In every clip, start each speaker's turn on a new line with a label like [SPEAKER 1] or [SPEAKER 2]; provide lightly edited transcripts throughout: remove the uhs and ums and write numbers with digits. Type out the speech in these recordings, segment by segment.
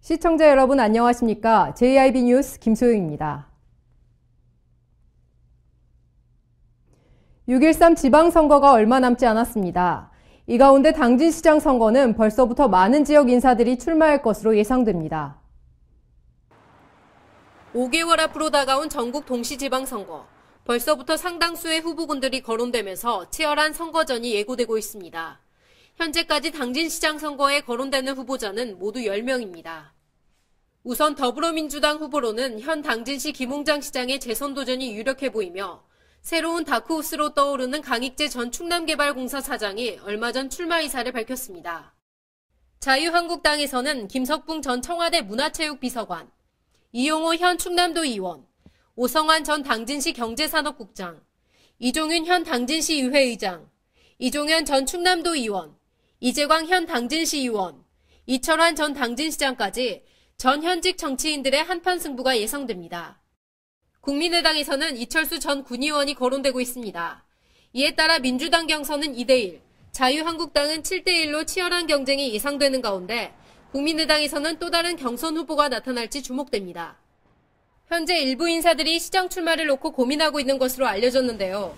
[SPEAKER 1] 시청자 여러분 안녕하십니까? JIB 뉴스 김소영입니다. 6.13 지방선거가 얼마 남지 않았습니다. 이 가운데 당진시장 선거는 벌써부터 많은 지역 인사들이 출마할 것으로 예상됩니다.
[SPEAKER 2] 5개월 앞으로 다가온 전국 동시지방선거. 벌써부터 상당수의 후보군들이 거론되면서 치열한 선거전이 예고되고 있습니다. 현재까지 당진시장 선거에 거론되는 후보자는 모두 10명입니다. 우선 더불어민주당 후보로는 현 당진시 김홍장 시장의 재선 도전이 유력해 보이며 새로운 다크호스로 떠오르는 강익재 전 충남개발공사 사장이 얼마 전 출마 의사를 밝혔습니다. 자유한국당에서는 김석붕 전 청와대 문화체육비서관, 이용호 현 충남도 의원, 오성환 전 당진시 경제산업국장, 이종윤 현 당진시 의회의장, 이종현 전 충남도 의원, 이재광 현 당진시 의원, 이철환 전 당진시장까지 전 현직 정치인들의 한판 승부가 예상됩니다. 국민의당에서는 이철수 전 군의원이 거론되고 있습니다. 이에 따라 민주당 경선은 2대1, 자유한국당은 7대1로 치열한 경쟁이 예상되는 가운데 국민의당에서는 또 다른 경선 후보가 나타날지 주목됩니다. 현재 일부 인사들이 시장 출마를 놓고 고민하고 있는 것으로 알려졌는데요.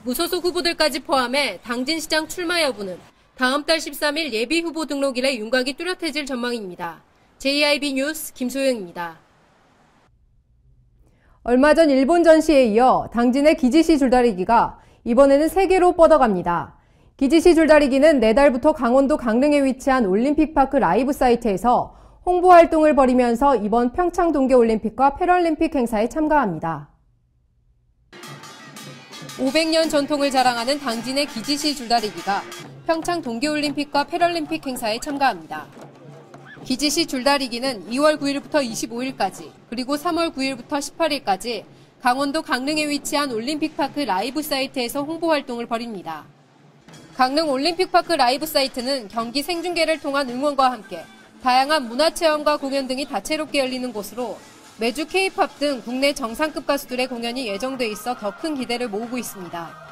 [SPEAKER 2] 무소속 후보들까지 포함해 당진시장 출마 여부는 다음 달 13일 예비 후보 등록일에 윤곽이 뚜렷해질 전망입니다. JIB 뉴스 김소영입니다.
[SPEAKER 1] 얼마 전 일본 전시에 이어 당진의 기지시 줄다리기가 이번에는 세계로 뻗어갑니다. 기지시 줄다리기는 내달부터 강원도 강릉에 위치한 올림픽파크 라이브 사이트에서 홍보 활동을 벌이면서 이번 평창 동계올림픽과 패럴림픽 행사에 참가합니다.
[SPEAKER 2] 500년 전통을 자랑하는 당진의 기지시 줄다리기가 평창 동계올림픽과 패럴림픽 행사에 참가합니다. 기지시 줄다리기는 2월 9일부터 25일까지 그리고 3월 9일부터 18일까지 강원도 강릉에 위치한 올림픽파크 라이브 사이트에서 홍보 활동을 벌입니다. 강릉 올림픽파크 라이브 사이트는 경기 생중계를 통한 응원과 함께 다양한 문화체험과 공연 등이 다채롭게 열리는 곳으로 매주 K-팝 등 국내 정상급 가수들의 공연이 예정돼 있어 더 큰 기대를 모으고 있습니다.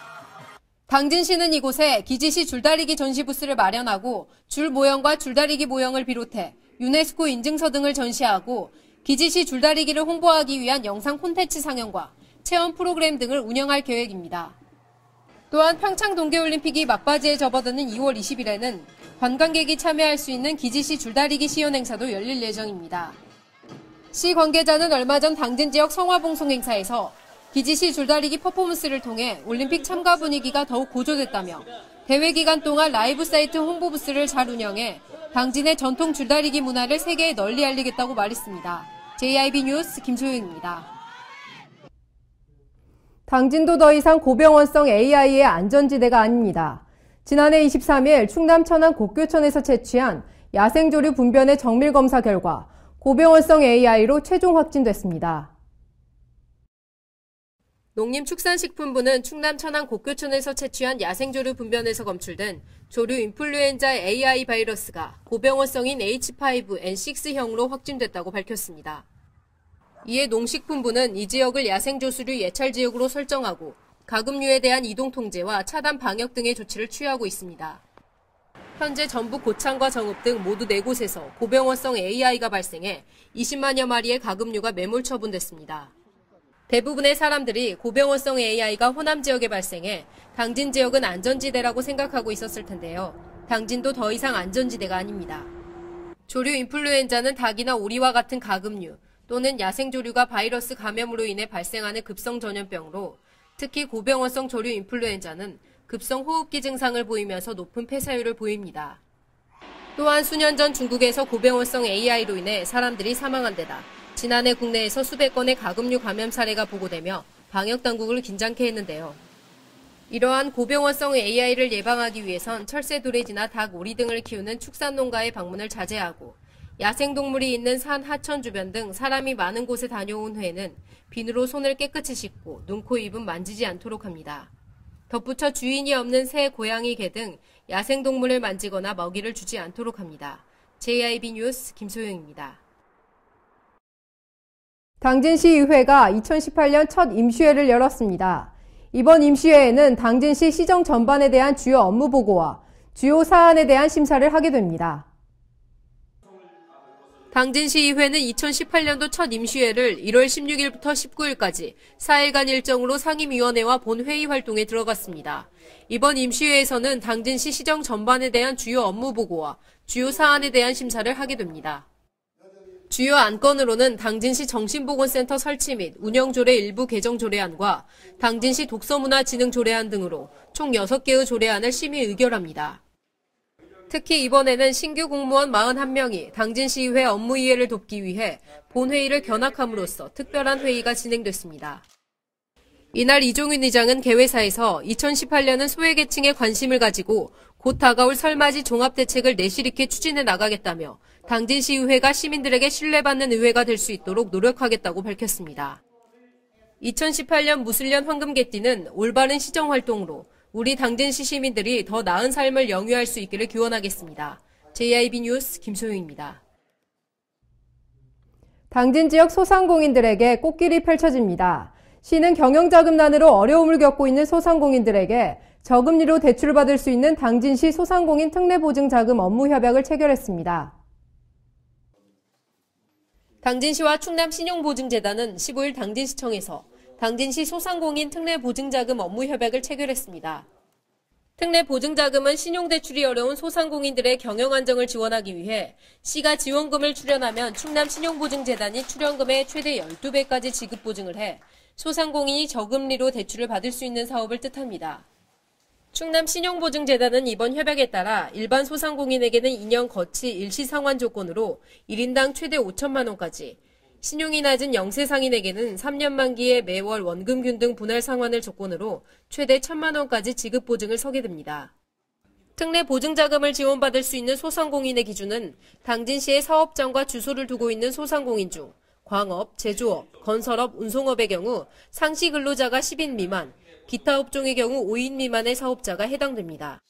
[SPEAKER 2] 당진시는 이곳에 기지시 줄다리기 전시 부스를 마련하고 줄 모형과 줄다리기 모형을 비롯해 유네스코 인증서 등을 전시하고 기지시 줄다리기를 홍보하기 위한 영상 콘텐츠 상영과 체험 프로그램 등을 운영할 계획입니다. 또한 평창 동계올림픽이 막바지에 접어드는 2월 20일에는 관광객이 참여할 수 있는 기지시 줄다리기 시연 행사도 열릴 예정입니다. 시 관계자는 얼마 전 당진 지역 성화봉송 행사에서 기지시 줄다리기 퍼포먼스를 통해 올림픽 참가 분위기가 더욱 고조됐다며 대회 기간 동안 라이브 사이트 홍보 부스를 잘 운영해 당진의 전통 줄다리기 문화를 세계에 널리 알리겠다고 말했습니다. JIB 뉴스 김소영입니다.
[SPEAKER 1] 당진도 더 이상 고병원성 AI의 안전지대가 아닙니다. 지난해 23일 충남 천안 곡교천에서 채취한 야생조류 분변의 정밀검사 결과 고병원성 AI로 최종 확진됐습니다.
[SPEAKER 2] 농림축산식품부는 충남 천안 곡교천에서 채취한 야생조류 분변에서 검출된 조류 인플루엔자 AI 바이러스가 고병원성인 H5N6형으로 확진됐다고 밝혔습니다. 이에 농식품부는 이 지역을 야생조수류 예찰지역으로 설정하고 가금류에 대한 이동 통제와 차단 방역 등의 조치를 취하고 있습니다. 현재 전북 고창과 정읍 등 모두 4곳에서 고병원성 AI가 발생해 20만여 마리의 가금류가 매몰 처분됐습니다. 대부분의 사람들이 고병원성 AI가 호남 지역에 발생해 당진 지역은 안전지대라고 생각하고 있었을 텐데요. 당진도 더 이상 안전지대가 아닙니다. 조류 인플루엔자는 닭이나 오리와 같은 가금류 또는 야생조류가 바이러스 감염으로 인해 발생하는 급성 전염병으로 특히 고병원성 조류 인플루엔자는 급성 호흡기 증상을 보이면서 높은 폐사율을 보입니다. 또한 수년 전 중국에서 고병원성 AI로 인해 사람들이 사망한 데다 지난해 국내에서 수백 건의 가금류 감염 사례가 보고되며 방역당국을 긴장케 했는데요. 이러한 고병원성 AI를 예방하기 위해선 철새 도래지나 닭, 오리 등을 키우는 축산농가의 방문을 자제하고 야생동물이 있는 산, 하천 주변 등 사람이 많은 곳에 다녀온 후에는 비누로 손을 깨끗이 씻고 눈, 코, 입은 만지지 않도록 합니다. 덧붙여 주인이 없는 새, 고양이, 개 등 야생동물을 만지거나 먹이를 주지 않도록 합니다. JIB 뉴스 김소영입니다.
[SPEAKER 1] 당진시의회가 2018년 첫 임시회를 열었습니다. 이번 임시회에는 당진시 시정 전반에 대한 주요 업무 보고와 주요 사안에 대한 심사를 하게 됩니다.
[SPEAKER 2] 당진시의회는 2018년도 첫 임시회를 1월 16일부터 19일까지 4일간 일정으로 상임위원회와 본회의 활동에 들어갔습니다. 이번 임시회에서는 당진시 시정 전반에 대한 주요 업무 보고와 주요 사안에 대한 심사를 하게 됩니다. 주요 안건으로는 당진시 정신보건센터 설치 및 운영조례 일부 개정 조례안과 당진시 독서문화진흥 조례안 등으로 총 6개의 조례안을 심의 의결합니다. 특히 이번에는 신규 공무원 41명이 당진시의회 업무 이해를 돕기 위해 본회의를 견학함으로써 특별한 회의가 진행됐습니다. 이날 이종윤 의장은 개회사에서 2018년은 소외계층에 관심을 가지고 곧 다가올 설맞이 종합대책을 내실 있게 추진해 나가겠다며 당진시의회가 시민들에게 신뢰받는 의회가 될 수 있도록 노력하겠다고 밝혔습니다. 2018년 무술년 황금개띠는 올바른 시정활동으로 우리 당진시 시민들이 더 나은 삶을 영위할 수 있기를 기원하겠습니다. JIB 뉴스 김소영입니다.
[SPEAKER 1] 당진 지역 소상공인들에게 꽃길이 펼쳐집니다. 시는 경영자금난으로 어려움을 겪고 있는 소상공인들에게 저금리로 대출을 받을 수 있는 당진시 소상공인 특례보증자금 업무협약을 체결했습니다.
[SPEAKER 2] 당진시와 충남신용보증재단은 15일 당진시청에서 당진시 소상공인 특례보증자금 업무협약을 체결했습니다. 특례보증자금은 신용대출이 어려운 소상공인들의 경영 안정을 지원하기 위해 시가 지원금을 출연하면 충남신용보증재단이 출연금의 최대 12배까지 지급보증을 해 소상공인이 저금리로 대출을 받을 수 있는 사업을 뜻합니다. 충남신용보증재단은 이번 협약에 따라 일반 소상공인에게는 2년 거치 일시상환 조건으로 1인당 최대 5천만 원까지, 신용이 낮은 영세 상인에게는 3년 만기에 매월 원금균 등 분할 상환을 조건으로 최대 1,000만 원까지 지급 보증을 서게 됩니다. 특례 보증자금을 지원받을 수 있는 소상공인의 기준은 당진시에 사업장과 주소를 두고 있는 소상공인 중 광업, 제조업, 건설업, 운송업의 경우 상시 근로자가 10인 미만, 기타 업종의 경우 5인 미만의 사업자가 해당됩니다.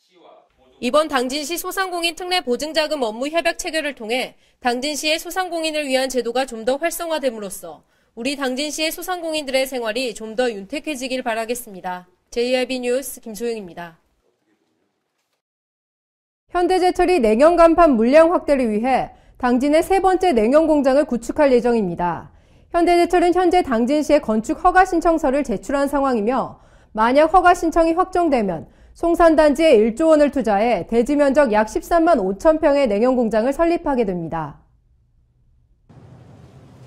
[SPEAKER 2] 이번 당진시 소상공인 특례 보증자금 업무 협약 체결을 통해 당진시의 소상공인을 위한 제도가 좀 더 활성화됨으로써 우리 당진시의 소상공인들의 생활이 좀 더 윤택해지길 바라겠습니다. JIB 뉴스 김소영입니다.
[SPEAKER 1] 현대제철이 냉영 간판 물량 확대를 위해 당진의 세 번째 냉영 공장을 구축할 예정입니다. 현대제철은 현재 당진시에 건축 허가 신청서를 제출한 상황이며 만약 허가 신청이 확정되면 송산단지에 1조 원을 투자해 대지 면적 약 13만 5천 평의 냉영 공장을 설립하게 됩니다.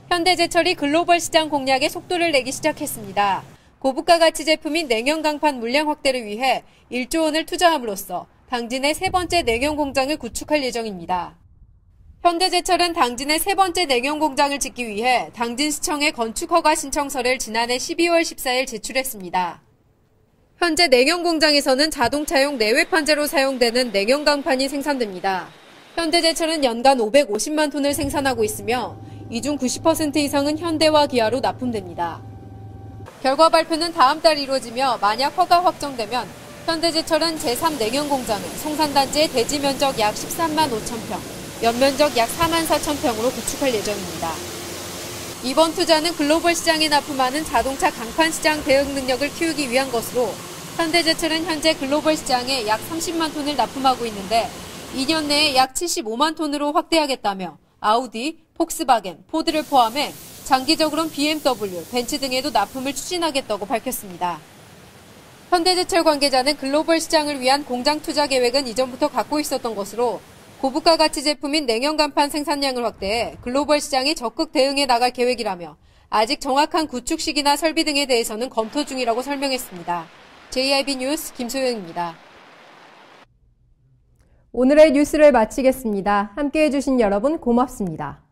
[SPEAKER 2] 현대제철이 글로벌 시장 공략에 속도를 내기 시작했습니다. 고부가 가치 제품인 냉영 강판 물량 확대를 위해 1조 원을 투자함으로써 당진의 세 번째 냉영 공장을 구축할 예정입니다. 현대제철은 당진의 세 번째 냉영 공장을 짓기 위해 당진시청에 건축 허가 신청서를 지난해 12월 14일 제출했습니다. 현재 냉영 공장에서는 자동차용 내외판재로 사용되는 냉영 강판이 생산됩니다. 현대제철은 연간 550만 톤을 생산하고 있으며 이 중 90% 이상은 현대와 기아로 납품됩니다. 결과 발표는 다음 달 이루어지며 만약 허가 확정되면 현대제철은 제3 냉영 공장을 송산단지의 대지 면적 약 13만 5천 평, 연면적 약 4만 4천 평으로 구축할 예정입니다. 이번 투자는 글로벌 시장에 납품하는 자동차 강판 시장 대응 능력을 키우기 위한 것으로 현대제철은 현재 글로벌 시장에 약 30만 톤을 납품하고 있는데 2년 내에 약 75만 톤으로 확대하겠다며 아우디, 폭스바겐, 포드를 포함해 장기적으로는 BMW, 벤츠 등에도 납품을 추진하겠다고 밝혔습니다. 현대제철 관계자는 글로벌 시장을 위한 공장 투자 계획은 이전부터 갖고 있었던 것으로 고부가 가치 제품인 냉영 간판 생산량을 확대해 글로벌 시장에 적극 대응해 나갈 계획이라며 아직 정확한 구축 시기나 설비 등에 대해서는 검토 중이라고 설명했습니다. JIB 뉴스 김소영입니다.
[SPEAKER 1] 오늘의 뉴스를 마치겠습니다. 함께해 주신 여러분 고맙습니다.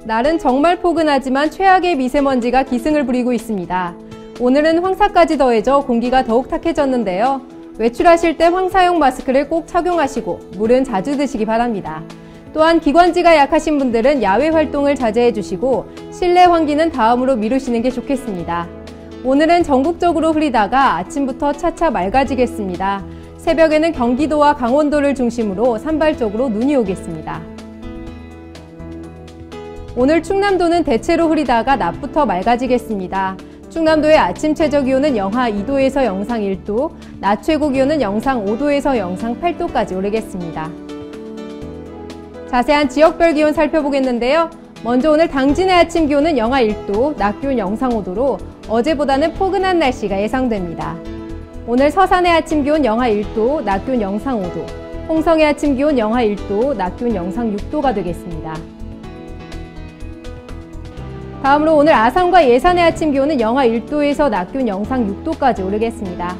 [SPEAKER 1] 날은 정말 포근하지만 최악의 미세먼지가 기승을 부리고 있습니다. 오늘은 황사까지 더해져 공기가 더욱 탁해졌는데요. 외출하실 때 황사용 마스크를 꼭 착용하시고 물은 자주 드시기 바랍니다. 또한 기관지가 약하신 분들은 야외 활동을 자제해 주시고 실내 환기는 다음으로 미루시는 게 좋겠습니다. 오늘은 전국적으로 흐리다가 아침부터 차차 맑아지겠습니다. 새벽에는 경기도와 강원도를 중심으로 산발적으로 눈이 오겠습니다. 오늘 충남도는 대체로 흐리다가 낮부터 맑아지겠습니다. 충남도의 아침 최저기온은 영하 2도에서 영상 1도, 낮 최고기온은 영상 5도에서 영상 8도까지 오르겠습니다. 자세한 지역별 기온 살펴보겠는데요. 먼저 오늘 당진의 아침 기온은 영하 1도, 낮 기온 영상 5도로 어제보다는 포근한 날씨가 예상됩니다. 오늘 서산의 아침 기온 영하 1도, 낮 기온 영상 5도, 홍성의 아침 기온 영하 1도, 낮 기온 영상 6도가 되겠습니다. 다음으로 오늘 아산과 예산의 아침 기온은 영하 1도에서 낮 기온 영상 6도까지 오르겠습니다.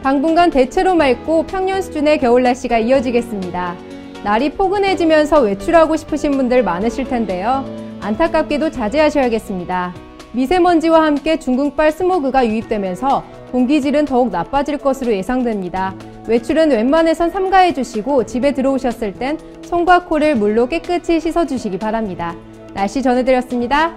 [SPEAKER 1] 당분간 대체로 맑고 평년 수준의 겨울 날씨가 이어지겠습니다. 날이 포근해지면서 외출하고 싶으신 분들 많으실 텐데요. 안타깝게도 자제하셔야겠습니다. 미세먼지와 함께 중국발 스모그가 유입되면서 공기질은 더욱 나빠질 것으로 예상됩니다. 외출은 웬만해선 삼가해 주시고 집에 들어오셨을 땐 손과 코를 물로 깨끗이 씻어주시기 바랍니다. 날씨 전해드렸습니다.